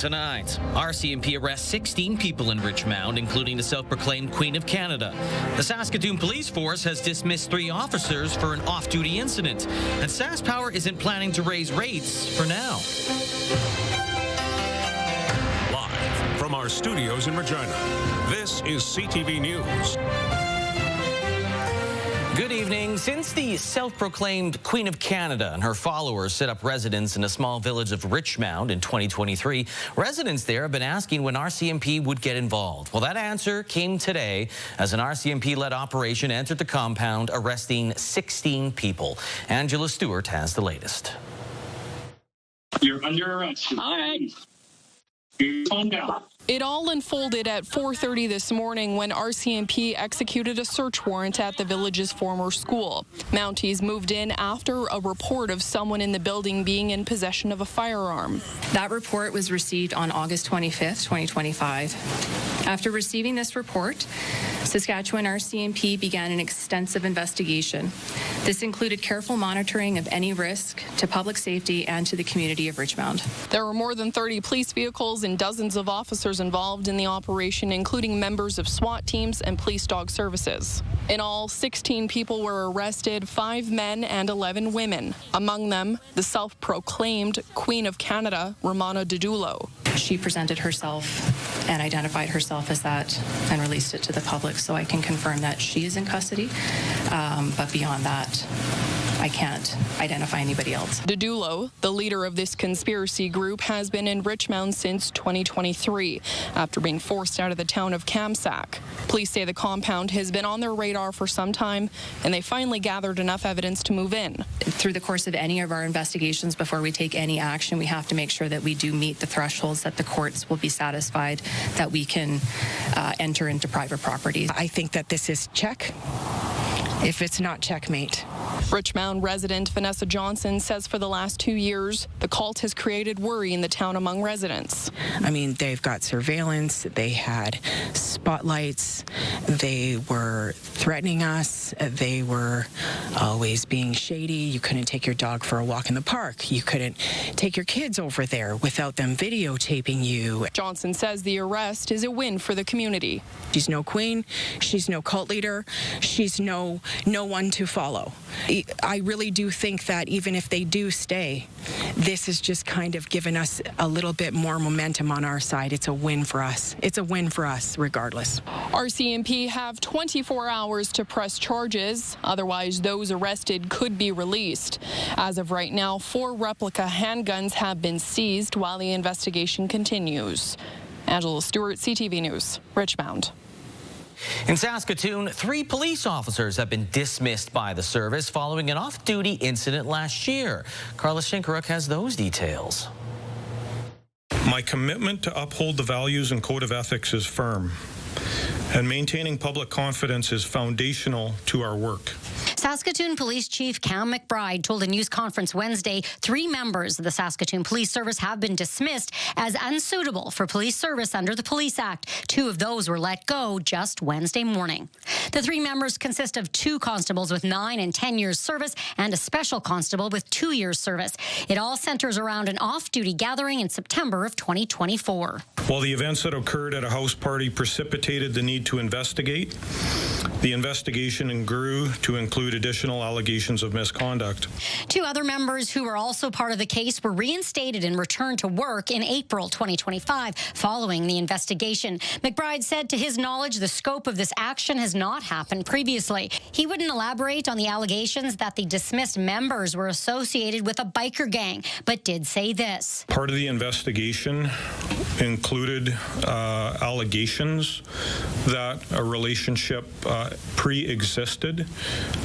Tonight, RCMP arrests 16 people in Richmound, including the self-proclaimed Queen of Canada. The Saskatoon police force has dismissed 3 officers for an off-duty incident, and SaskPower isn't planning to raise rates for now. Live from our studios in Regina, this is CTV News. Good evening. Since the self-proclaimed Queen of Canada and her followers set up residence in the small village of Richmound in 2023, residents there have been asking when RCMP would get involved. Well, that answer came today as an RCMP-led operation entered the compound, arresting 16 people. Angela Stewart has the latest. You're under arrest. All right. Calm down. It all unfolded at 4:30 this morning when RCMP executed a search warrant at the village's former school. Mounties moved in after a report of someone in the building being in possession of a firearm. That report was received on August 25th, 2025. After receiving this report, Saskatchewan RCMP began an extensive investigation. This included careful monitoring of any risk to public safety and to the community of Richmond. There were more than 30 police vehicles and dozens of officers involved in the operation, including members of SWAT teams and police dog services. In all, 16 people were arrested, 5 men and 11 women. Among them, the self-proclaimed Queen of Canada, Romana Didulo. She presented herself and identified herself as that and released it to the public, so I can confirm that she is in custody. But beyond that, I can't identify anybody else. Didulo, the leader of this conspiracy group, has been in Richmond since 2023 after being forced out of the town of Kamsack. Police say the compound has been on their radar for some time, and they finally gathered enough evidence to move in. Through the course of any of our investigations, before we take any action, we have to make sure that we do meet the thresholds that the courts will be satisfied that we can enter into private property. I think that this is check. If it's not, checkmate. Richmond resident Vanessa Johnson says for the last 2 years, the cult has created worry in the town among residents. I mean, they've got surveillance, they had spotlights, they were threatening us, they were always being shady. You couldn't take your dog for a walk in the park. You couldn't take your kids over there without them videotaping you. Johnson says the arrest is a win for the community. She's no queen, she's no cult leader, she's no one to follow. I really do think that even if they do stay, this has just kind of given us a little bit more momentum on our side. It's a win for us. It's a win for us regardless. RCMP have 24 hours to press charges. Otherwise, those arrested could be released. As of right now, 4 replica handguns have been seized while the investigation continues. Angela Stewart, CTV News, Richmond. In Saskatoon, 3 police officers have been dismissed by the service following an off-duty incident last year. Carla Shinkaruk has those details. My commitment to uphold the values and code of ethics is firm, and maintaining public confidence is foundational to our work. Saskatoon Police Chief Cam McBride told a news conference Wednesday 3 members of the Saskatoon Police Service have been dismissed as unsuitable for police service under the Police Act. 2 of those were let go just Wednesday morning. The 3 members consist of 2 constables with 9 and 10 years service and a special constable with 2 years service. It all centers around an off-duty gathering in September of 2024. While the events that occurred at a house party precipitated the need to investigate, the investigation grew to include additional allegations of misconduct. 2 other members who were also part of the case were reinstated and returned to work in April 2025 following the investigation. McBride said to his knowledge the scope of this action has not happened previously. He wouldn't elaborate on the allegations that the dismissed members were associated with a biker gang, but did say this. Part of the investigation included allegations that a relationship pre-existed,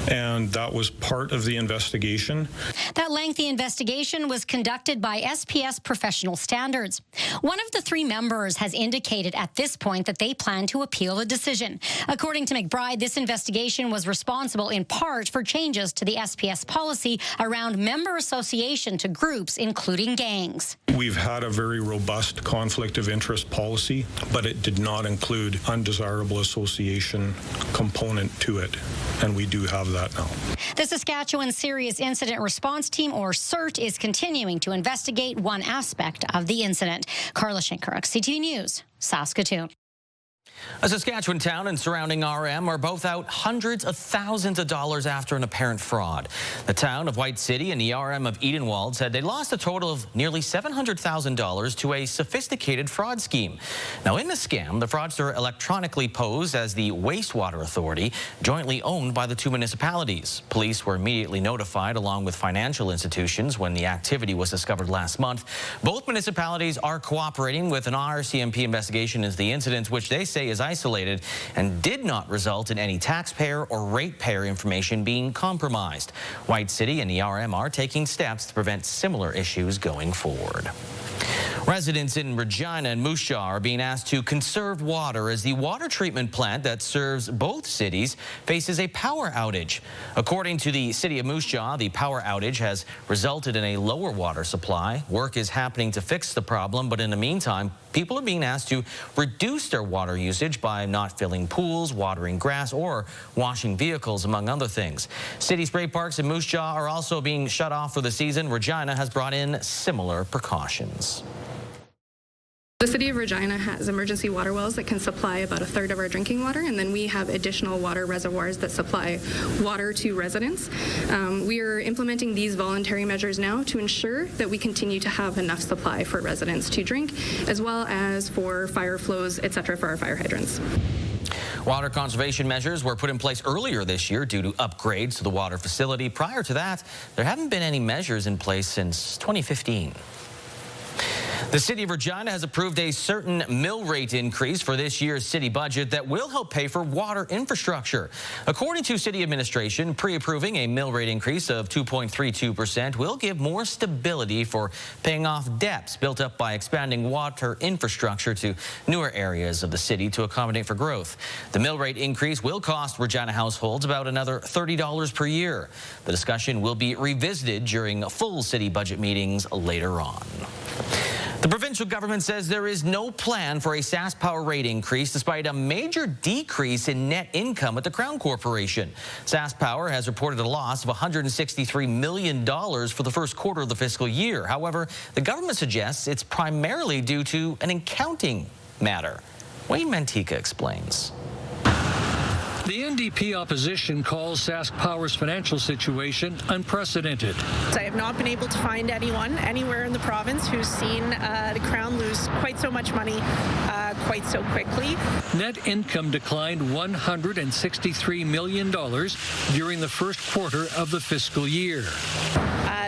and that was part of the investigation. That lengthy investigation was conducted by SPS Professional Standards. One of the 3 members has indicated at this point that they plan to appeal the decision. According to McBride, this investigation was responsible in part for changes to the SPS policy around member association to groups, including gangs. We've had a very robust conflict of interest policy, but it did not include undesirable association component to it, and we do have that now. The Saskatchewan Serious Incident Response Team, or CERT, is continuing to investigate one aspect of the incident. Carla Shinkaruk, CTV News, Saskatoon. A Saskatchewan town and surrounding RM are both out hundreds of thousands of dollars after an apparent fraud. The town of White City and the RM of Edenwald said they lost a total of nearly $700,000 to a sophisticated fraud scheme. Now, in the scam, the fraudster electronically posed as the wastewater authority, jointly owned by the two municipalities. Police were immediately notified, along with financial institutions, when the activity was discovered last month. Both municipalities are cooperating with an RCMP investigation into the incident, which they say is isolated and did not result in any taxpayer or ratepayer information being compromised. White City and the RM are taking steps to prevent similar issues going forward. Residents in Regina and Moose Jaw are being asked to conserve water as the water treatment plant that serves both cities faces a power outage. According to the City of Moose Jaw, the power outage has resulted in a lower water supply. Work is happening to fix the problem, but in the meantime, people are being asked to reduce their water usage by not filling pools, watering grass, or washing vehicles, among other things. City spray parks in Moose Jaw are also being shut off for the season. Regina has brought in similar precautions. The City of Regina has emergency water wells that can supply about a third of our drinking water, and then we have additional water reservoirs that supply water to residents. We are implementing these voluntary measures now to ensure that we continue to have enough supply for residents to drink, as well as for fire flows, etc., for our fire hydrants. Water conservation measures were put in place earlier this year due to upgrades to the water facility. Prior to that, there haven't been any measures in place since 2015. The City of Regina has approved a certain mill rate increase for this year's city budget that will help pay for water infrastructure. According to city administration, pre-approving a mill rate increase of 2.32% will give more stability for paying off debts built up by expanding water infrastructure to newer areas of the city to accommodate for growth. The mill rate increase will cost Regina households about another $30 per year. The discussion will be revisited during full city budget meetings later on. The provincial government says there is no plan for a SaskPower rate increase despite a major decrease in net income at the Crown Corporation. SaskPower has reported a loss of $163 million for the first quarter of the fiscal year. However, the government suggests it's primarily due to an accounting matter. Wayne Mantika explains. The NDP opposition calls SaskPower's financial situation unprecedented. I have not been able to find anyone anywhere in the province who's seen the Crown lose quite so much money quite so quickly. Net income declined $163 million during the first quarter of the fiscal year.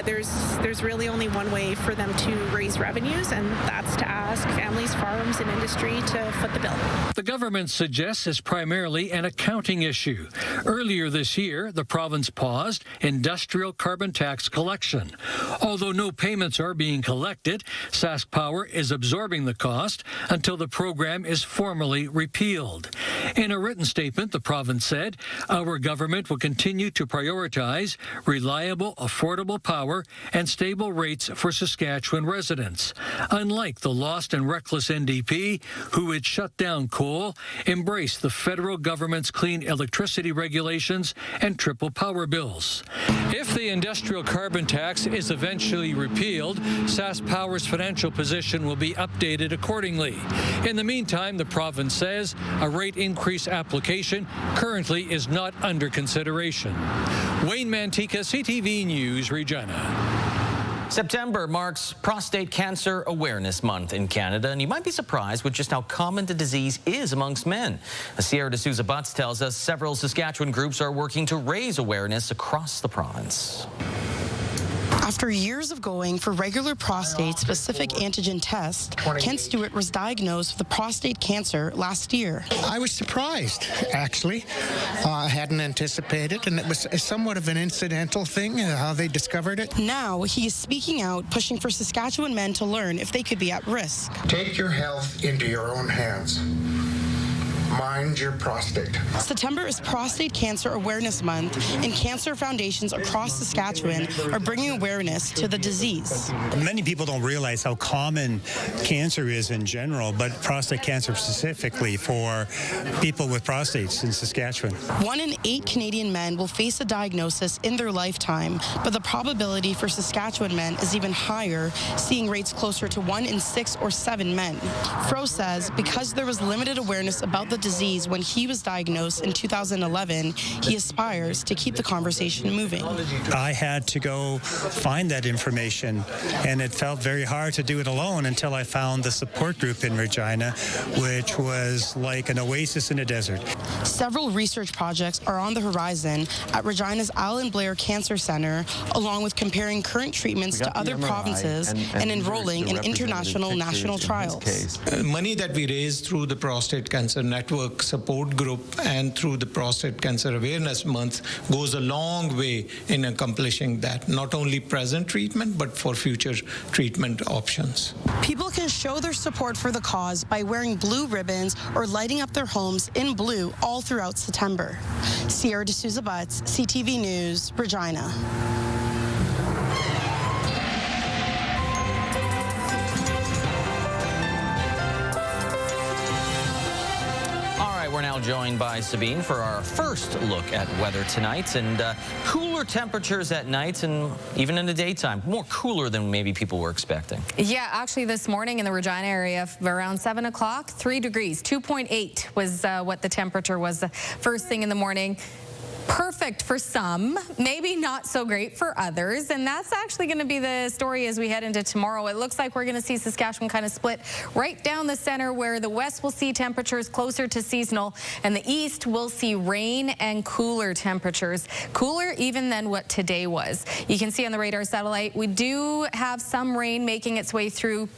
There's really only one way for them to raise revenues, and that's to ask families, farms, and industry to foot the bill. The government suggests it's primarily an accounting issue. Earlier this year, the province paused industrial carbon tax collection. Although no payments are being collected, SaskPower is absorbing the cost until the program is formally repealed. In a written statement, the province said, "Our government will continue to prioritize reliable, affordable power and stable rates for Saskatchewan residents." Unlike the lost and reckless NDP, who had shut down coal, embraced the federal government's clean electricity regulations and triple power bills. If the industrial carbon tax is eventually repealed, SaskPower's financial position will be updated accordingly. In the meantime, the province says a rate increase application currently is not under consideration. Wayne Mantika, CTV News, Regina. September marks Prostate Cancer Awareness Month in Canada, and you might be surprised with just how common the disease is amongst men. Sierra D'Souza Butts tells us several Saskatchewan groups are working to raise awareness across the province. After years of going for regular prostate-specific antigen tests, Kent Stewart was diagnosed with prostate cancer last year. I was surprised, actually. I hadn't anticipated, and it was somewhat of an incidental thing, how they discovered it. Now, he is speaking out, pushing for Saskatchewan men to learn if they could be at risk. Take your health into your own hands. Mind your prostate. September is Prostate Cancer Awareness Month, and cancer foundations across Saskatchewan are bringing awareness to the disease. Many people don't realize how common cancer is in general, but prostate cancer specifically for people with prostates in Saskatchewan. 1 in 8 Canadian men will face a diagnosis in their lifetime, but the probability for Saskatchewan men is even higher, seeing rates closer to 1 in 6 or 7 men. Fro says because there was limited awareness about the disease when he was diagnosed in 2011, he aspires to keep the conversation moving. I had to go find that information, and it felt very hard to do it alone until I found the support group in Regina, which was like an oasis in a desert. Several research projects are on the horizon at Regina's Alan Blair Cancer Center, along with comparing current treatments to other provinces and enrolling in international national trials. Money that we raise through the Prostate Cancer Network support group and through the Prostate Cancer Awareness Month goes a long way in accomplishing that, not only present treatment, but for future treatment options. People can show their support for the cause by wearing blue ribbons or lighting up their homes in blue all throughout September. Sierra D'Souza Butts, CTV News, Regina. We're now joined by Sabine for our first look at weather tonight, and cooler temperatures at night and even in the daytime. More cooler than maybe people were expecting. Yeah, actually this morning in the Regina area around 7 o'clock, 3 degrees, 2.8 was what the temperature was the first thing in the morning. Perfect for some, maybe not so great for others, and that's actually going to be the story as we head into tomorrow. It looks like we're going to see Saskatchewan kind of split right down the center, where the west will see temperatures closer to seasonal and the east will see rain and cooler temperatures, cooler even than what today was. You can see on the radar satellite we do have some rain making its way through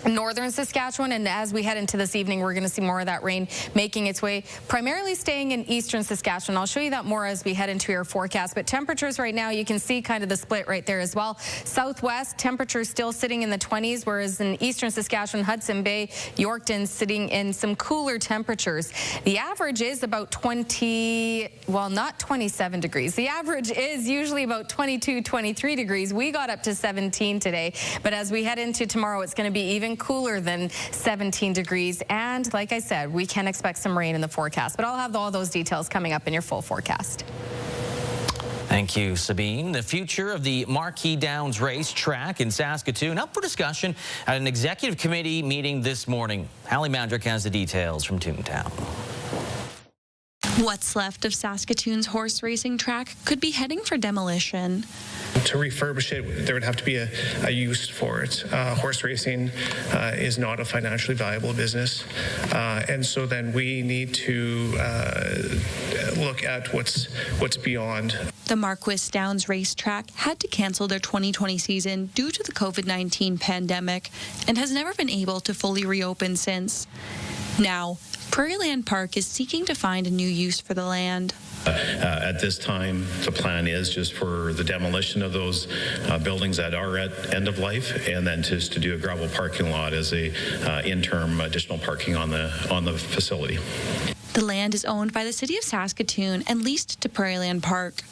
northern Saskatchewan, and as we head into this evening, we're going to see more of that rain making its way, primarily staying in eastern Saskatchewan. I'll show you that more as we head into your forecast, but temperatures right now, you can see kind of the split right there as well. Southwest, temperatures still sitting in the 20s, whereas in eastern Saskatchewan, Hudson Bay, Yorkton sitting in some cooler temperatures. The average is about 20, well, not 27 degrees. The average is usually about 22, 23 degrees. We got up to 17 today, but as we head into tomorrow, it's going to be even cooler than 17 degrees. And like I said, we can expect some rain in the forecast, but I'll have all those details coming up in your full forecast. Thank you, Sabine. The future of the Marquis Downs race track in Saskatoon up for discussion at an executive committee meeting this morning. Hallie Mandrick has the details from Toontown. What's left of Saskatoon's horse racing track could be heading for demolition. To refurbish it, there would have to be a use for it. Horse racing is not a financially viable business, and so then we need to look at what's beyond. The Marquis Downs racetrack had to cancel their 2020 season due to the COVID-19 pandemic and has never been able to fully reopen since. Now, Prairieland Park is seeking to find a new use for the land. At this time, the plan is just for the demolition of those buildings that are at end of life, and then just to do a gravel parking lot as a interim additional parking on the facility. The land is owned by the City of Saskatoon and leased to Prairieland Park.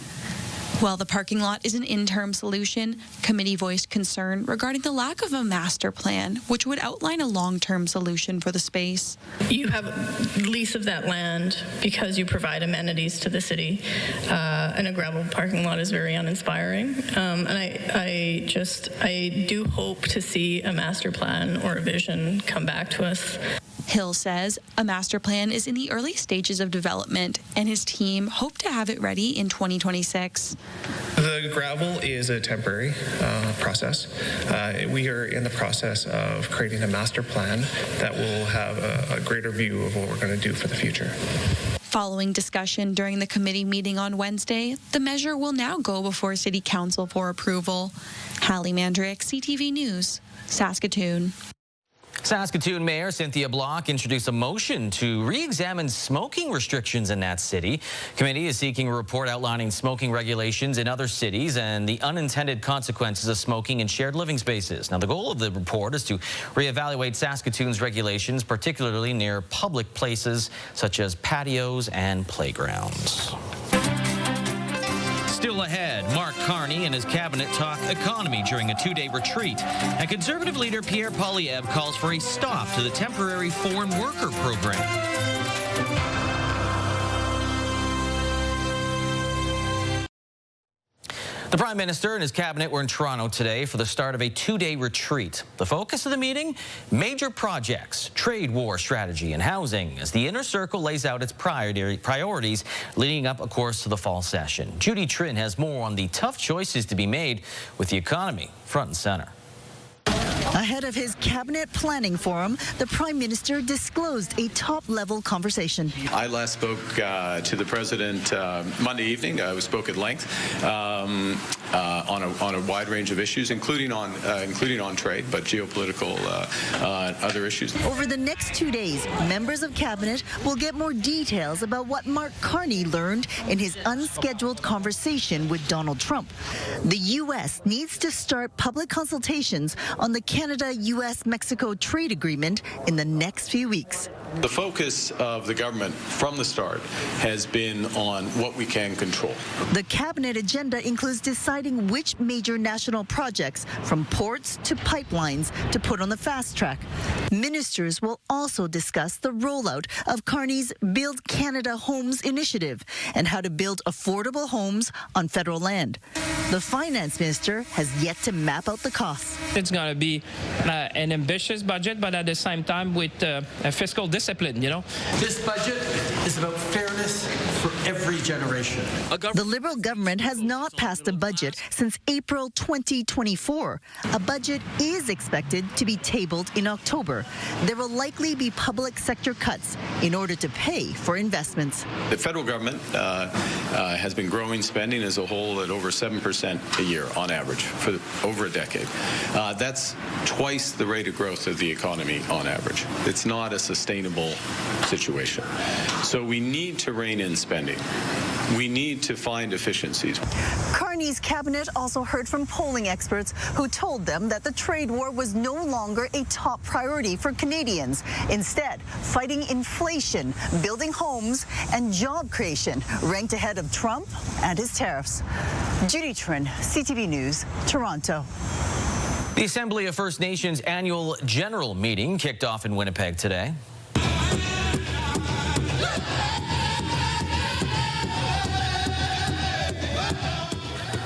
While the parking lot is an interim solution, committee voiced concern regarding the lack of a master plan, which would outline a long-term solution for the space. You have lease of that land because you provide amenities to the city, and a gravel parking lot is very uninspiring. And I do hope to see a master plan or a vision come back to us. Hill says a master plan is in the early stages of development, and his team hope to have it ready in 2026. The gravel is a temporary process. We are in the process of creating a master plan that will have a greater view of what we're going to do for the future. Following discussion during the committee meeting on Wednesday, the measure will now go before City Council for approval. Hallie Mandrick, CTV News, Saskatoon. Saskatoon Mayor Cynthia Block introduced a motion to re-examine smoking restrictions in that city. The committee is seeking a report outlining smoking regulations in other cities and the unintended consequences of smoking in shared living spaces. Now, the goal of the report is to reevaluate Saskatoon's regulations, particularly near public places such as patios and playgrounds. Still ahead, Mark Carney and his cabinet talk economy during a two-day retreat. And Conservative leader Pierre Poilievre calls for a stop to the temporary foreign worker program. The Prime Minister and his cabinet were in Toronto today for the start of a two-day retreat. The focus of the meeting, major projects, trade war strategy, and housing, as the inner circle lays out its priorities leading up, of course, to the fall session. Judy Trin has more on the tough choices to be made with the economy front and center. Ahead of his cabinet planning forum, the Prime Minister disclosed a top-level conversation. I last spoke to the President Monday evening. We spoke at length on a wide range of issues, including on trade, but geopolitical other issues. Over the next 2 days, members of cabinet will get more details about what Mark Carney learned in his unscheduled conversation with Donald Trump. The U.S. needs to start public consultations on the Canada-U.S.-Mexico trade agreement in the next few weeks. The focus of the government from the start has been on what we can control. The cabinet agenda includes deciding which major national projects, from ports to pipelines, to put on the fast track. Ministers will also discuss the rollout of Carney's Build Canada Homes initiative and how to build affordable homes on federal land. The finance minister has yet to map out the costs. It's going to be an ambitious budget, but at the same time with a fiscal discipline, you know. This budget is about fairness for every generation. The Liberal government has not passed a budget since April 2024. A budget is expected to be tabled in October. There will likely be public sector cuts in order to pay for investments. The federal government has been growing spending as a whole at over 7% a year on average for over a decade. That's twice the rate of growth of the economy on average. It's not a sustainable situation. So we need to rein in spending. We need to find efficiencies. Carney's cabinet also heard from polling experts who told them that the trade war was no longer a top priority for Canadians. Instead, fighting inflation, building homes, and job creation ranked ahead of Trump and his tariffs. Judy Trin, CTV News, Toronto. The Assembly of First Nations annual general meeting kicked off in Winnipeg today.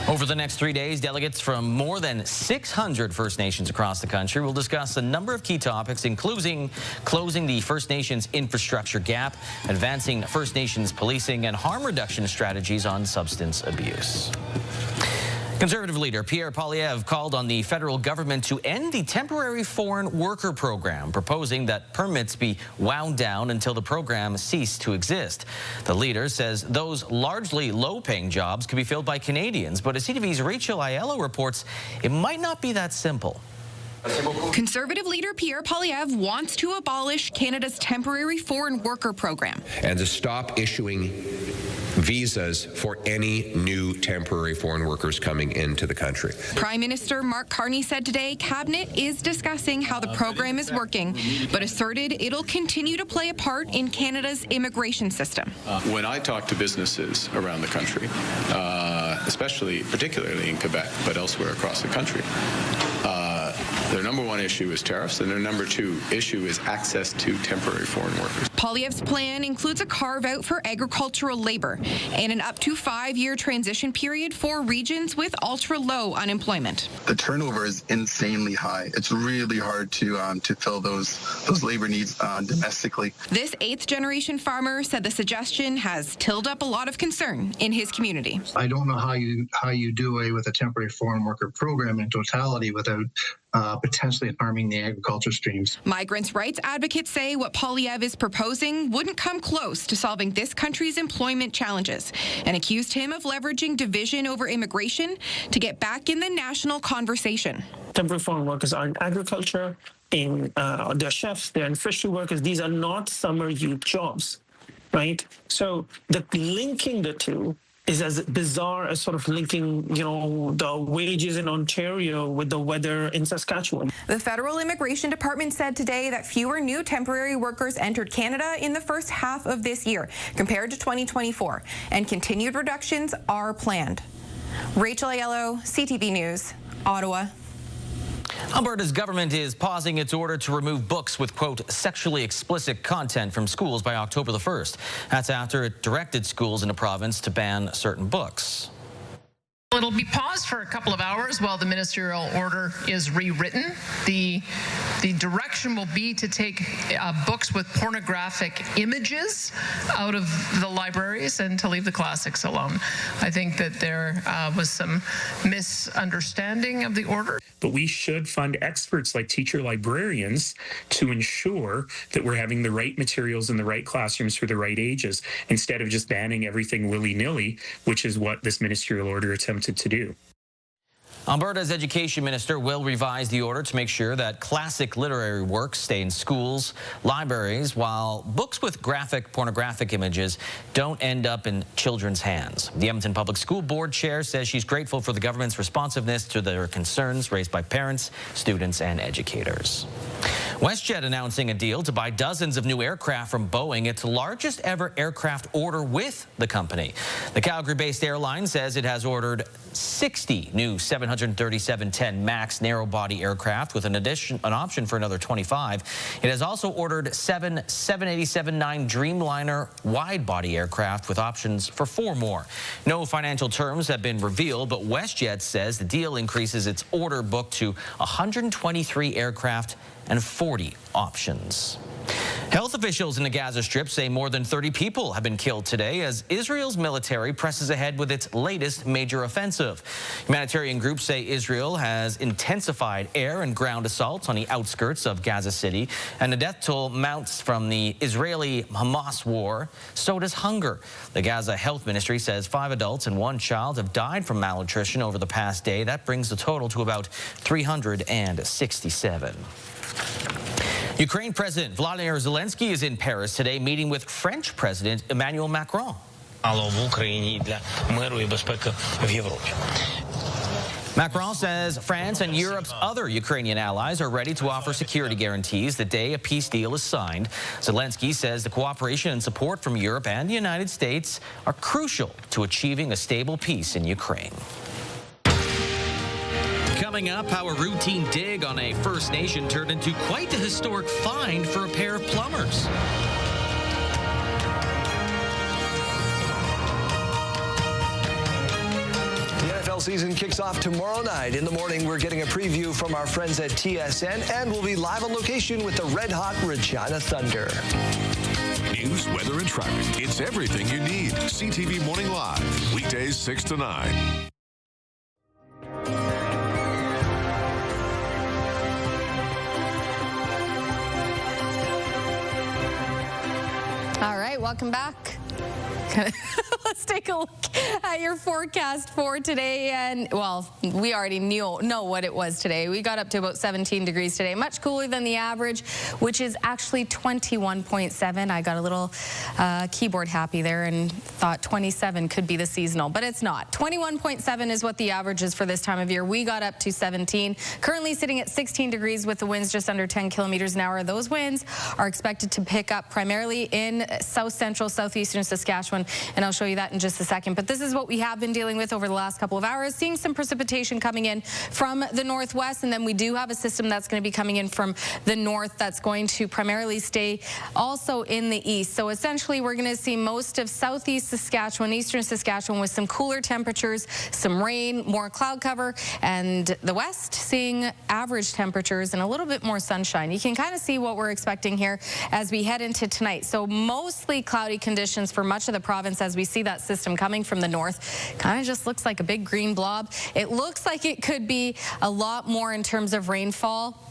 Over the next 3 days, delegates from more than 600 First Nations across the country will discuss a number of key topics, including closing the First Nations infrastructure gap, advancing First Nations policing, and harm reduction strategies on substance abuse. Conservative leader Pierre Poilievre called on the federal government to end the temporary foreign worker program, proposing that permits be wound down until the program ceased to exist. The leader says those largely low-paying jobs could be filled by Canadians, but as CTV's Rachel Aiello reports, it might not be that simple. Conservative leader Pierre Poilievre wants to abolish Canada's temporary foreign worker program and to stop issuing visas for any new temporary foreign workers coming into the country. Prime Minister Mark Carney said today Cabinet is discussing how the program is working, but asserted it'll continue to play a part in Canada's immigration system. When I talk to businesses around the country, particularly in Quebec, but elsewhere across the country, their number one issue is tariffs, and their number two issue is access to temporary foreign workers. Poilievre's plan includes a carve-out for agricultural labor and an up to 5-year transition period for regions with ultra-low unemployment. The turnover is insanely high. It's really hard to fill those labor needs domestically. This 8th-generation farmer said the suggestion has tilled up a lot of concern in his community. I don't know how you do away with a temporary foreign worker program in totality without potentially harming the agriculture streams. Migrants' rights advocates say what Poilievre is proposing wouldn't come close to solving this country's employment challenges and accused him of leveraging division over immigration to get back in the national conversation. Temporary foreign workers are in agriculture, they're chefs, they're infrastructure workers. These are not summer youth jobs, right? So linking the two is as bizarre as sort of linking, the wages in Ontario with the weather in Saskatchewan. The Federal Immigration Department said today that fewer new temporary workers entered Canada in the first half of this year compared to 2024, and continued reductions are planned. Rachel Aiello, CTV News, Ottawa. Alberta's government is pausing its order to remove books with, quote, sexually explicit content from schools by October the 1st. That's after it directed schools in the province to ban certain books. It'll be paused for a couple of hours while the ministerial order is rewritten. The direction will be to take books with pornographic images out of the libraries and to leave the classics alone. I think that there was some misunderstanding of the order. But we should fund experts like teacher librarians to ensure that we're having the right materials in the right classrooms for the right ages, instead of just banning everything willy-nilly, which is what this ministerial order attempted to do. Alberta's education minister will revise the order to make sure that classic literary works stay in schools, libraries, while books with pornographic images don't end up in children's hands. The Edmonton Public School Board chair says she's grateful for the government's responsiveness to their concerns raised by parents, students, and educators. WestJet announcing a deal to buy dozens of new aircraft from Boeing, its largest ever aircraft order with the company. The Calgary-based airline says it has ordered 60 new 737-10 MAX narrow-body aircraft with an option for another 25. It has also ordered 7 787-9 Dreamliner wide-body aircraft with options for 4 more. No financial terms have been revealed, but WestJet says the deal increases its order book to 123 aircraft and 40 options. Health officials in the Gaza Strip say more than 30 people have been killed today as Israel's military presses ahead with its latest major offensive. Humanitarian groups say Israel has intensified air and ground assaults on the outskirts of Gaza City, and the death toll mounts from the Israeli-Hamas war. So does hunger. The Gaza Health Ministry says 5 adults and 1 child have died from malnutrition over the past day. That brings the total to about 367. Ukraine President Vladimir Zelensky is in Paris today meeting with French President Emmanuel Macron. Macron says France and Europe's other Ukrainian allies are ready to offer security guarantees the day a peace deal is signed. Zelensky says the cooperation and support from Europe and the United States are crucial to achieving a stable peace in Ukraine. Coming up, how a routine dig on a First Nation turned into quite the historic find for a pair of plumbers. The NFL season kicks off tomorrow night. In the morning, we're getting a preview from our friends at TSN, and we'll be live on location with the red-hot Regina Thunder. News, weather, and traffic. It's everything you need. CTV Morning Live, weekdays 6 to 9. All right, welcome back. Let's take a look at your forecast for today. And, well, we already know what it was today. We got up to about 17 degrees today, much cooler than the average, which is actually 21.7. I got a little keyboard happy there and thought 27 could be the seasonal, but it's not. 21.7 is what the average is for this time of year. We got up to 17. Currently sitting at 16 degrees with the winds just under 10 kilometers an hour. Those winds are expected to pick up primarily in south central, southeastern Saskatchewan, and I'll show you that in just a second. But this is what we have been dealing with over the last couple of hours, seeing some precipitation coming in from the northwest, and then we do have a system that's going to be coming in from the north that's going to primarily stay also in the east. So essentially we're going to see most of southeast Saskatchewan, eastern Saskatchewan with some cooler temperatures, some rain, more cloud cover, and the west seeing average temperatures and a little bit more sunshine. You can kind of see what we're expecting here as we head into tonight. So mostly cloudy conditions for much of the province as we see that system coming from the north. Kind of just looks like a big green blob. It looks like it could be a lot more in terms of rainfall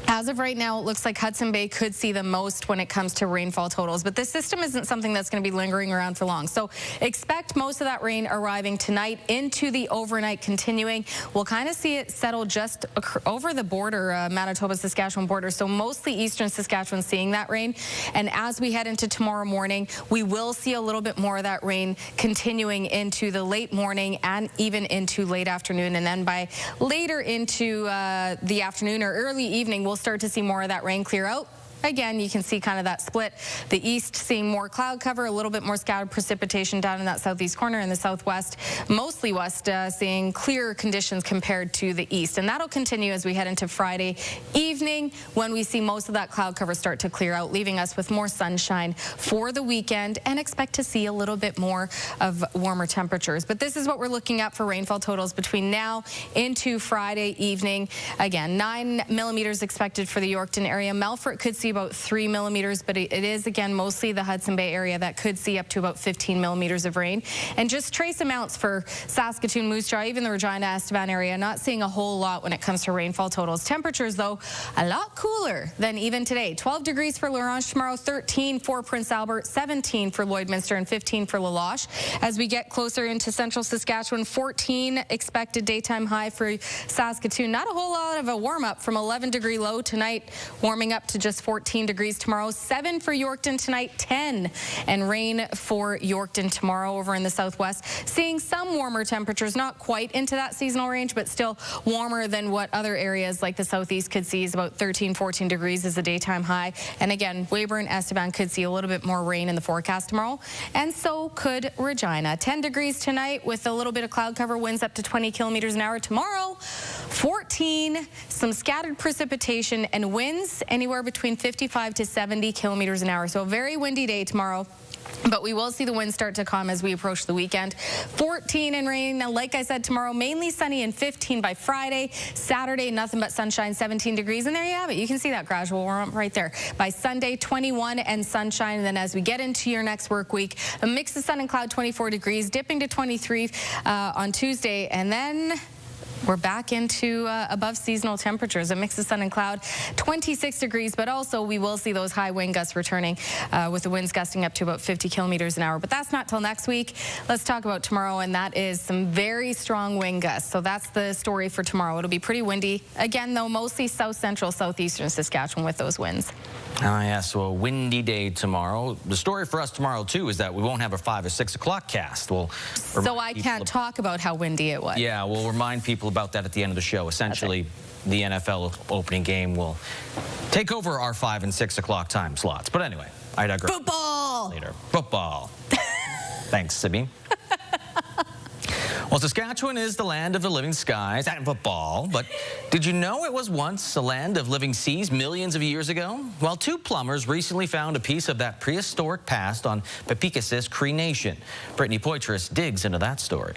As of right now, it looks like Hudson Bay could see the most when it comes to rainfall totals, but this system isn't something that's going to be lingering around for long. So expect most of that rain arriving tonight into the overnight continuing. We'll kind of see it settle just over the border, Manitoba-Saskatchewan border. So mostly eastern Saskatchewan seeing that rain. And as we head into tomorrow morning, we will see a little bit more of that rain continuing into the late morning and even into late afternoon. And then by later into the afternoon or early evening, we'll start to see more of that rain clear out. Again, you can see kind of that split. The east seeing more cloud cover, a little bit more scattered precipitation down in that southeast corner, and the southwest, mostly west, seeing clearer conditions compared to the east. And that'll continue as we head into Friday evening when we see most of that cloud cover start to clear out, leaving us with more sunshine for the weekend and expect to see a little bit more of warmer temperatures. But this is what we're looking at for rainfall totals between now into Friday evening. Again, 9 millimeters expected for the Yorkton area. Melfort could see about 3 millimeters, but it is, again, mostly the Hudson Bay area that could see up to about 15 millimeters of rain. And just trace amounts for Saskatoon, Moose Jaw, even the Regina, Estevan area, not seeing a whole lot when it comes to rainfall totals. Temperatures, though, a lot cooler than even today. 12 degrees for L'Orange tomorrow, 13 for Prince Albert, 17 for Lloydminster, and 15 for La Loche. As we get closer into central Saskatchewan, 14 expected daytime high for Saskatoon. Not a whole lot of a warm-up from 11-degree low tonight, warming up to just 14 degrees tomorrow. 7 for Yorkton tonight, 10 and rain for Yorkton tomorrow over in the southwest. Seeing some warmer temperatures, not quite into that seasonal range, but still warmer than what other areas like the southeast could see. Is about 13, 14 degrees as a daytime high. And again, Weyburn, Estevan could see a little bit more rain in the forecast tomorrow. And so could Regina. 10 degrees tonight with a little bit of cloud cover, winds up to 20 kilometers an hour. Tomorrow, 14, some scattered precipitation and winds anywhere between 55 to 70 kilometers an hour. So a very windy day tomorrow. But we will see the winds start to calm as we approach the weekend. 14 and rain. Now, like I said, tomorrow mainly sunny and 15 by Friday. Saturday, nothing but sunshine, 17 degrees. And there you have it. You can see that gradual warm up right there. By Sunday, 21 and sunshine. And then as we get into your next work week, a mix of sun and cloud, 24 degrees, dipping to 23 on Tuesday. And then we're back into above seasonal temperatures, a mix of sun and cloud, 26 degrees, but also we will see those high wind gusts returning with the winds gusting up to about 50 kilometers an hour. But that's not till next week. Let's talk about tomorrow, and that is some very strong wind gusts. So that's the story for tomorrow. It'll be pretty windy. Again, though, mostly south central, southeastern Saskatchewan with those winds. Yeah, so a windy day tomorrow. The story for us tomorrow, too, is that we won't have a 5 or 6 o'clock cast. So I can't talk about how windy it was. Yeah, we'll remind people about that at the end of the show. Essentially, the NFL opening game will take over our 5 and 6 o'clock time slots. But anyway, I digress. Football! Later. Football. Thanks, Sabine. Well, Saskatchewan is the land of the living skies and football, but did you know it was once a land of living seas millions of years ago? Well, 2 plumbers recently found a piece of that prehistoric past on Pepicasis Cree Nation. Brittany Poitras digs into that story.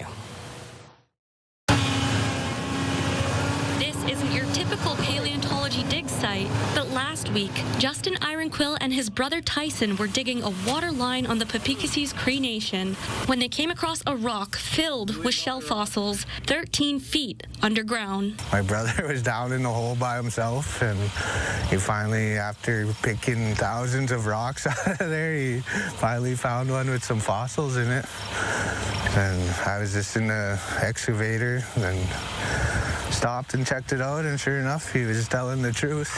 This isn't your typical paleontology dig site, but last week, Justin Ironquill and his brother Tyson were digging a water line on the Pepicasis Cree Nation when they came across a rock filled with shell fossils 13 feet underground. My brother was down in the hole by himself, and he finally, after picking thousands of rocks out of there, he finally found one with some fossils in it. And I was just in the excavator and stopped and checked it out, and sure enough, he was telling the truth.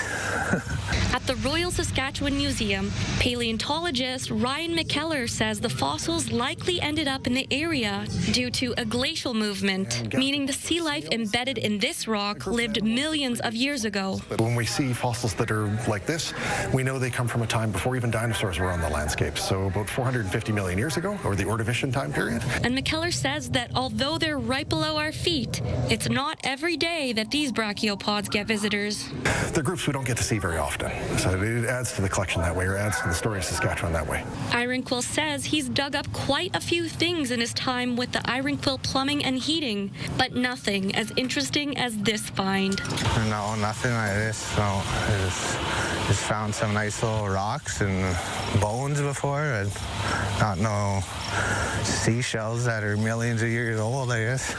At the Royal Saskatchewan Museum, paleontologist Ryan McKellar says the fossils likely ended up in the area due to a glacial movement, meaning the sea life embedded in this rock lived millions of years ago. When we see fossils that are like this, we know they come from a time before even dinosaurs were on the landscape, so about 450 million years ago, or the Ordovician time period. And McKellar says that although they're right below our feet, it's not every day that these brachiopods get visitors. They're groups we don't get to see very often, so it adds to the collection that way, or adds to the story of Saskatchewan that way. Ironquill says he's dug up quite a few things in his time with the Ironquill plumbing and heating, but nothing as interesting as this find. No, nothing like this. No, I just found some nice little rocks and bones before, and not no seashells that are millions of years old, I guess.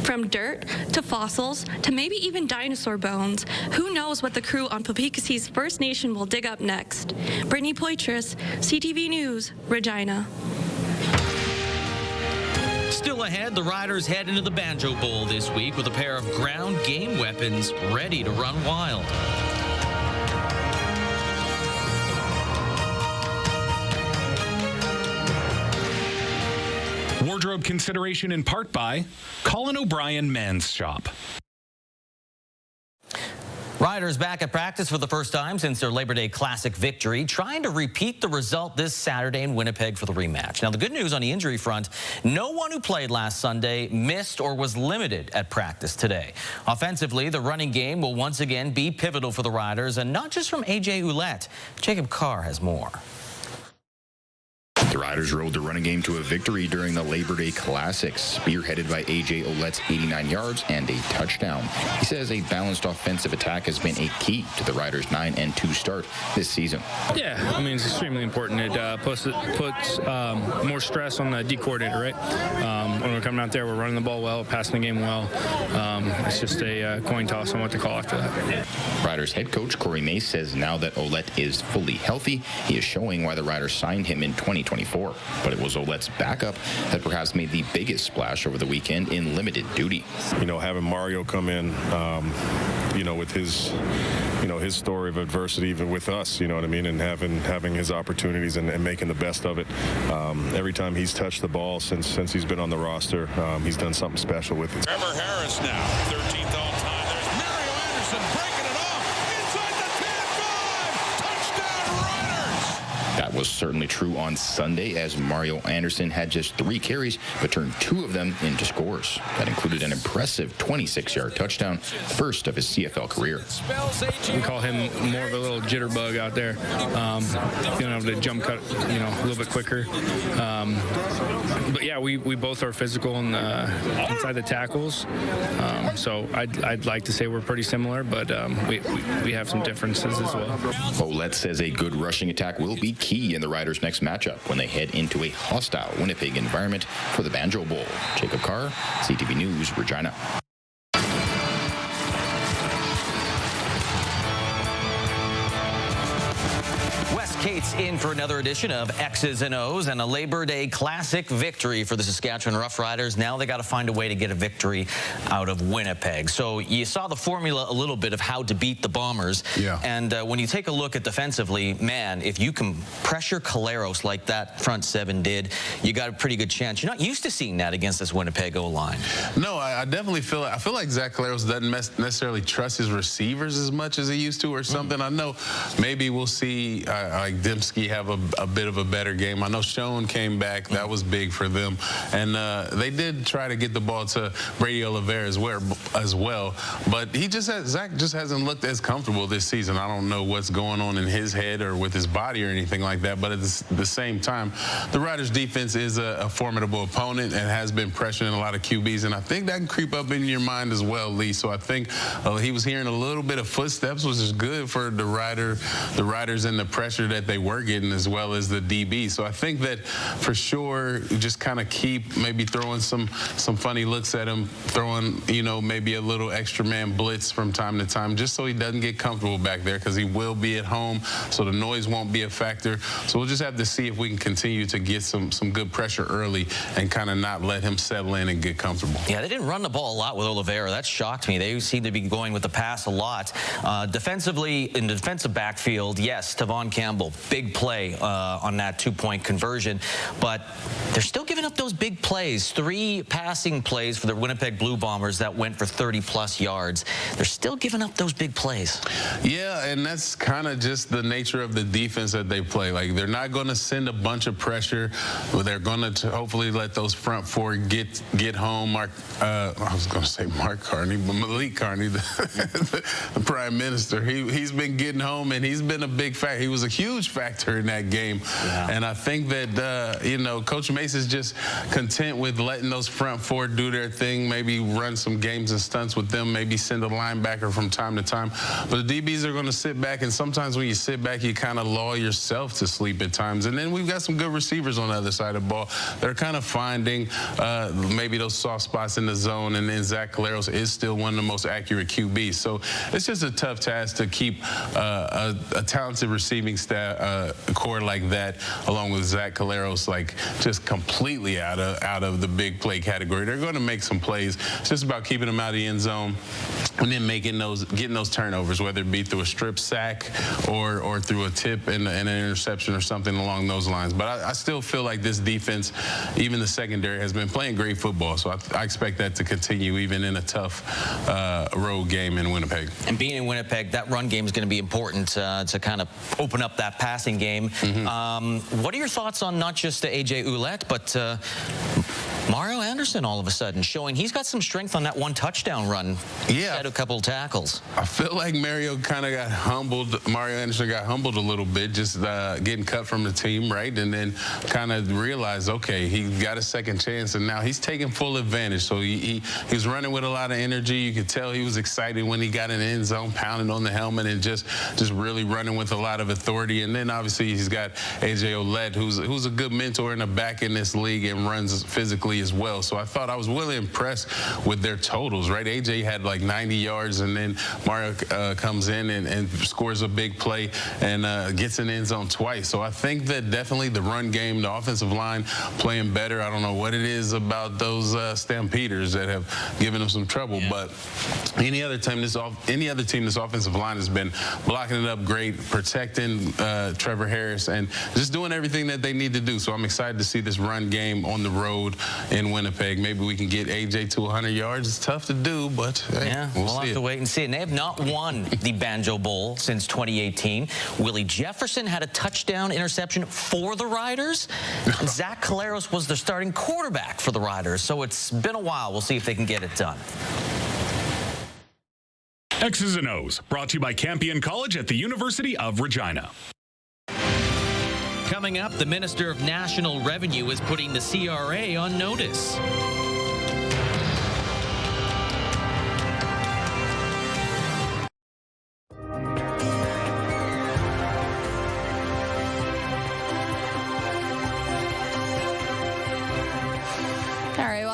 From dirt to fossils fossils to maybe even dinosaur bones. Who knows what the crew on Papikasi's First Nation will dig up next? Brittany Poitras, CTV News, Regina. Still ahead, the Riders head into the Banjo Bowl this week with a pair of ground game weapons ready to run wild. Wardrobe consideration in part by Colin O'Brien Men's Shop. Riders back at practice for the first time since their Labor Day Classic victory, trying to repeat the result this Saturday in Winnipeg for the rematch. Now, the good news on the injury front, no one who played last Sunday missed or was limited at practice today. Offensively, the running game will once again be pivotal for the Riders, and not just from A.J. Ouellette. Jacob Carr has more. The Riders rode the running game to a victory during the Labor Day Classic, spearheaded by A.J. Ouellette's 89 yards and a touchdown. He says a balanced offensive attack has been a key to the Riders' 9-2 start this season. Yeah, I mean, it's extremely important. It puts more stress on the D coordinator, right? When we're coming out there, we're running the ball well, passing the game well. It's just a coin toss on what to call after that. Riders head coach Corey Mace says now that Ouellette is fully healthy, he is showing why the Riders signed him in 2024. But it was Ouellette's backup that perhaps made the biggest splash over the weekend in limited duty. You know, having Mario come in, with his, his story of adversity, even with us, you know what I mean, and having his opportunities and making the best of it. Every time he's touched the ball since he's been on the roster, he's done something special with it. Trevor Harris now, 13th all time. There's Mario Anderson breaking it off inside the 10-5. Touchdown Riders. That was certainly true on Sunday, as Mario Anderson had just 3 carries, but turned 2 of them into scores. That included an impressive 26-yard touchdown, first of his CFL career. We call him more of a little jitterbug out there, the jump cut, a little bit quicker. But yeah, we both are physical inside the tackles. So I'd like to say we're pretty similar, but we have some differences as well. Ouellette says a good rushing attack will be key in the Riders' next matchup when they head into a hostile Winnipeg environment for the Banjo Bowl. Jacob Carr, CTV News, Regina. Kate's in for another edition of X's and O's and a Labor Day Classic victory for the Saskatchewan Roughriders. Now they got to find a way to get a victory out of Winnipeg. So you saw the formula a little bit of how to beat the Bombers. Yeah. And when you take a look at defensively, man, if you can pressure Caleros like that front 7 did, you got a pretty good chance. You're not used to seeing that against this Winnipeg O-line. No, I definitely feel like Zach Caleros doesn't necessarily trust his receivers as much as he used to or something. I know maybe we'll see Dembski have a bit of a better game. I know Schoen came back. That was big for them. And they did try to get the ball to Brady Oliveira as well. But Zach just hasn't looked as comfortable this season. I don't know what's going on in his head or with his body or anything like that. But at the same time, the Riders' defense is a formidable opponent and has been pressuring a lot of QBs. And I think that can creep up in your mind as well, Lee. So I think he was hearing a little bit of footsteps, which is good for the Riders and the pressure that they were getting, as well as the DB. So I think that for sure, just kind of keep maybe throwing some funny looks at him, throwing, maybe a little extra man blitz from time to time, just so he doesn't get comfortable back there, because he will be at home, so the noise won't be a factor. So we'll just have to see if we can continue to get some good pressure early and kind of not let him settle in and get comfortable. Yeah, they didn't run the ball a lot with Oliveira. That shocked me. They seem to be going with the pass a lot. Defensively, in the defensive backfield, yes, Tavon Campbell, big play on that 2-point conversion, but they're still giving up those big plays. 3 passing plays for the Winnipeg Blue Bombers that went for 30-plus yards. They're still giving up those big plays. Yeah, and that's kind of just the nature of the defense that they play. Like, they're not going to send a bunch of pressure. They're going to hopefully let those front 4 get home. I was going to say Mark Carney, but Malik Carney, the Prime Minister, he's been getting home, and he's been a big factor. He was a huge huge factor in that game. Yeah. And I think that, you know, Coach Mace is just content with letting those front four do their thing, maybe run some games and stunts with them, maybe send a linebacker from time to time. But the DBs are going to sit back, and sometimes when you sit back, you kind of lull yourself to sleep at times. And then we've got some good receivers on the other side of the ball. They're kind of finding maybe those soft spots in the zone, and then Zach Caleros is still one of the most accurate QBs. So it's just a tough task to keep a talented receiving core like that, along with Zach Caleros, like just completely out of the big play category. They're going to make some plays. It's just about keeping them out of the end zone and then getting those turnovers, whether it be through a strip sack or through a tip and an interception or something along those lines. But I still feel like this defense, even the secondary, has been playing great football. So I expect that to continue even in a tough road game in Winnipeg. And being in Winnipeg, that run game is going to be important to kind of open up that passing game. Mm-hmm. What are your thoughts on not just A.J. Ouellette, but Mario Anderson all of a sudden showing he's got some strength on that one touchdown run? Yeah. Had a couple of tackles. I feel like Mario kind of got humbled. Mario Anderson got humbled a little bit, just getting cut from the team, right? And then kind of realized, okay, he got a second chance, and now he's taking full advantage. So he was running with a lot of energy. You could tell he was excited when he got in the end zone, pounding on the helmet and just really running with a lot of authority. And then obviously he's got A.J. Ouellette, who's a good mentor and a back in this league and runs physically as well. So I thought I was really impressed with their totals, right? A.J. had like 90 yards, and then Mario comes in and scores a big play and gets in the end zone twice. So I think that definitely the run game, the offensive line playing better. I don't know what it is about those Stampeders that have given them some trouble, but any other team, this offensive line has been blocking it up great, protecting Trevor Harris, and just doing everything that they need to do. So I'm excited to see this run game on the road in Winnipeg. Maybe we can get A.J. to 100 yards. It's tough to do, but hey, yeah, we'll have to wait and see. And they have not won the Banjo Bowl since 2018. Willie Jefferson had a touchdown interception for the Riders. And Zach Caleros was the starting quarterback for the Riders. So it's been a while. We'll see if they can get it done. X's and O's, brought to you by Campion College at the University of Regina. Coming up, the Minister of National Revenue is putting the CRA on notice.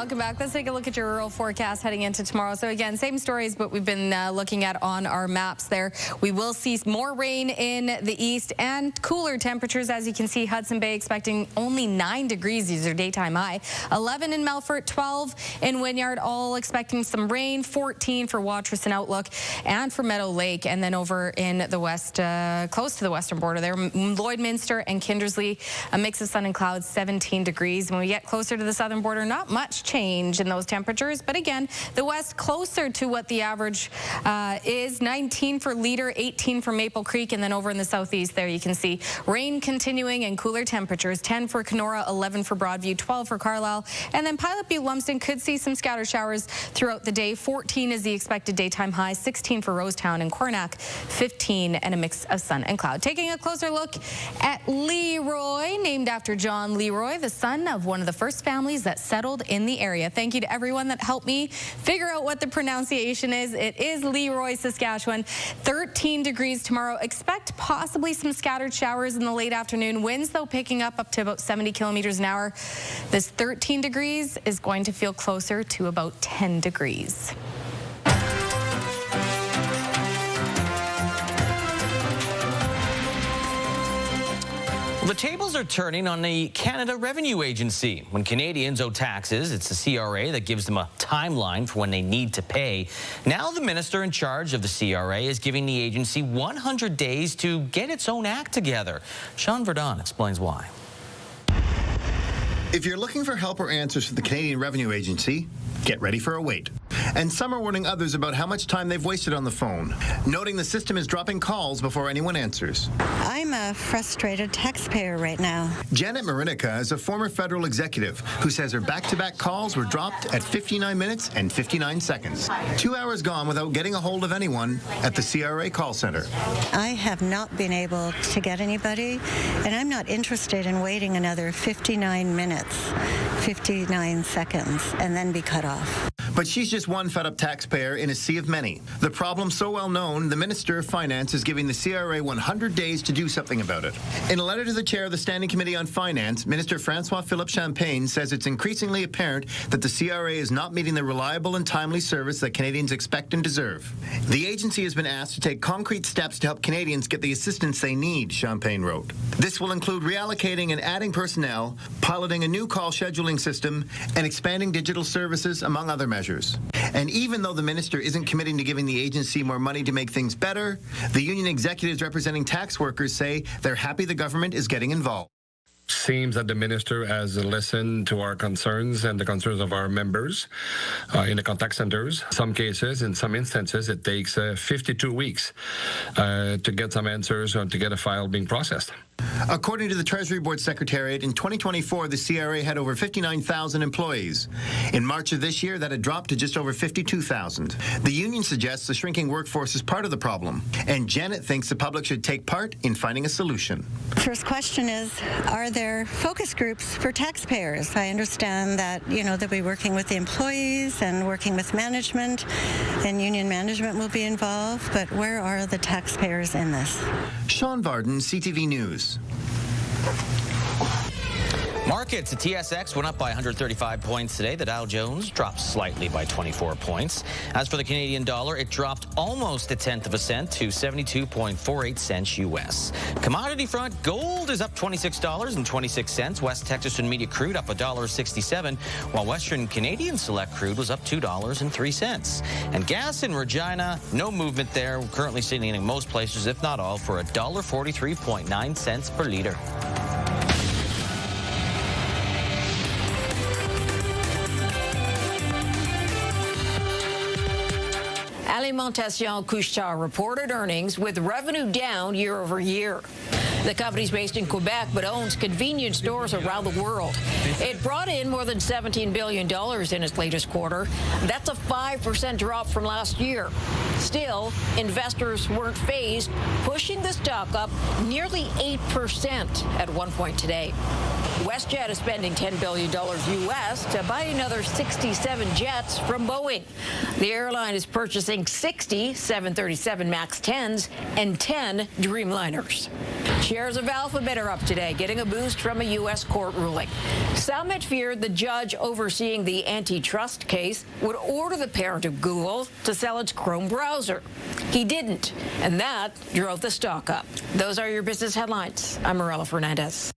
Welcome back. Let's take a look at your rural forecast heading into tomorrow. So again, same stories, but we've been looking at on our maps there. We will see more rain in the east and cooler temperatures. As you can see, Hudson Bay expecting only 9 degrees. These are daytime high. 11 in Melfort, 12 in Wynyard, all expecting some rain. 14 for Watrous and Outlook, and for Meadow Lake. And then over in the west, close to the western border there, Lloydminster and Kindersley, a mix of sun and clouds, 17 degrees. When we get closer to the southern border, not much change in those temperatures, but again, the west closer to what the average is. 19 for Leader, 18 for Maple Creek, and then over in the southeast there you can see rain continuing and cooler temperatures. 10 for Kenora, 11 for Broadview, 12 for Carlisle, and then Pilot Butte Lumsden could see some scattered showers throughout the day. 14 is the expected daytime high, 16 for Rosetown and Cornack, 15 and a mix of sun and cloud. Taking a closer look at Leroy, named after John Leroy, the son of one of the first families that settled in the area. Thank you to everyone that helped me figure out what the pronunciation is. It is Leroy, Saskatchewan. 13 degrees tomorrow. Expect possibly some scattered showers in the late afternoon. Winds, though, picking up to about 70 kilometers an hour. This 13 degrees is going to feel closer to about 10 degrees. The tables are turning on the Canada Revenue Agency. When Canadians owe taxes, it's the CRA that gives them a timeline for when they need to pay. Now the minister in charge of the CRA is giving the agency 100 days to get its own act together. Sean Verdon explains why. If you're looking for help or answers for the Canadian Revenue Agency, get ready for a wait. And some are warning others about how much time they've wasted on the phone, noting the system is dropping calls before anyone answers. I'm a frustrated taxpayer right now. Janet Marinica is a former federal executive who says her back-to-back calls were dropped at 59 minutes and 59 seconds. 2 hours gone without getting a hold of anyone at the CRA call center. I have not been able to get anybody, and I'm not interested in waiting another 59 minutes, 59 seconds, and then be cut off. But she's just one fed-up taxpayer in a sea of many. The problem so well known, the Minister of Finance is giving the CRA 100 days to do something about it. In a letter to the chair of the Standing Committee on Finance, Minister Francois-Philippe Champagne says it's increasingly apparent that the CRA is not meeting the reliable and timely service that Canadians expect and deserve. The agency has been asked to take concrete steps to help Canadians get the assistance they need, Champagne wrote. This will include reallocating and adding personnel, piloting a new call scheduling system, and expanding digital services, among other measures. And even though the minister isn't committing to giving the agency more money to make things better, the union executives representing tax workers say they're happy the government is getting involved. Seems that the minister has listened to our concerns and the concerns of our members in the contact centers. Some cases, in some instances, it takes 52 weeks to get some answers or to get a file being processed. According to the Treasury Board Secretariat, in 2024, the CRA had over 59,000 employees. In March of this year, that had dropped to just over 52,000. The union suggests the shrinking workforce is part of the problem, and Janet thinks the public should take part in finding a solution. First question is, are there focus groups for taxpayers? I understand that, they'll be working with the employees and working with management, and union management will be involved, but where are the taxpayers in this? Sean Varden, CTV News. Markets, the TSX went up by 135 points today. The Dow Jones dropped slightly by 24 points. As for the Canadian dollar, it dropped almost 1/10 of a cent to 72.48 cents US. Commodity front, gold is up $26.26. West Texas Intermediate crude up $1.67, while Western Canadian Select crude was up $2.03. And gas in Regina, no movement there. We're currently sitting in most places, if not all, for $1.43.9 cents per liter. Alimentation Couche-Tard reported earnings with revenue down year over year. The company's based in Quebec but owns convenience stores around the world. It brought in more than $17 billion in its latest quarter. That's a 5% drop from last year. Still, investors weren't fazed, pushing the stock up nearly 8% at one point today. WestJet is spending $10 billion U.S. to buy another 67 jets from Boeing. The airline is purchasing 60 737 MAX 10s and 10 Dreamliners. Shares of Alphabet are up today, getting a boost from a U.S. court ruling. Some had feared the judge overseeing the antitrust case would order the parent of Google to sell its Chrome browser. He didn't, and that drove the stock up. Those are your business headlines. I'm Morella Fernandez.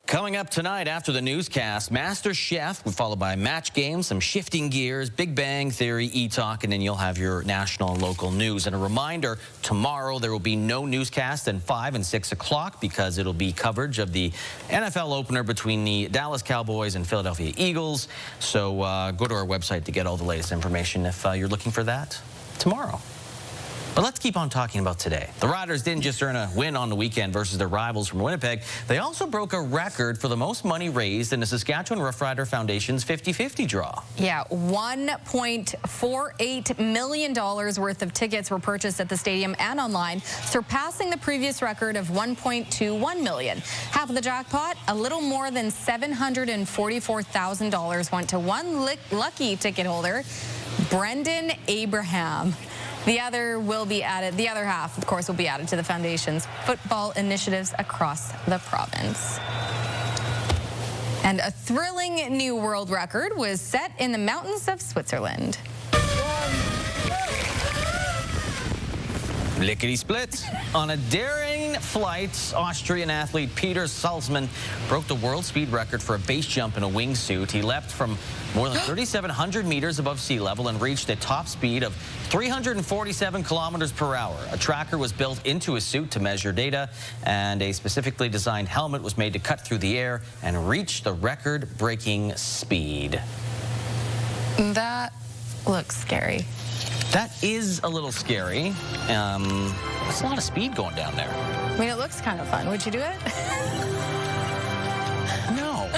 Coming up tonight after the newscast, Master Chef, followed by Match Game, some shifting gears, Big Bang Theory, E-Talk, and then you'll have your national and local news. And a reminder, tomorrow there will be no newscast at 5 and 6 o'clock because it'll be coverage of the NFL opener between the Dallas Cowboys and Philadelphia Eagles. So go to our website to get all the latest information if you're looking for that tomorrow. But let's keep on talking about today. The Riders didn't just earn a win on the weekend versus their rivals from Winnipeg. They also broke a record for the most money raised in the Saskatchewan Roughrider Foundation's 50-50 draw. Yeah, $1.48 million worth of tickets were purchased at the stadium and online, surpassing the previous record of $1.21 million. Half of the jackpot, a little more than $744,000, went to one lucky ticket holder, Brendan Abraham. The other will be added. The other half, of course, will be added to the Foundation's football initiatives across the province. And a thrilling new world record was set in the mountains of Switzerland. Lickety-split. On a daring flight, Austrian athlete Peter Salzman broke the world speed record for a base jump in a wingsuit. He leapt from more than 3,700 meters above sea level and reached a top speed of 347 kilometers per hour. A tracker was built into his suit to measure data, and a specifically designed helmet was made to cut through the air and reach the record-breaking speed. That looks scary. That is a little scary. There's a lot of speed going down there. I mean, it looks kind of fun. Would you do it? No.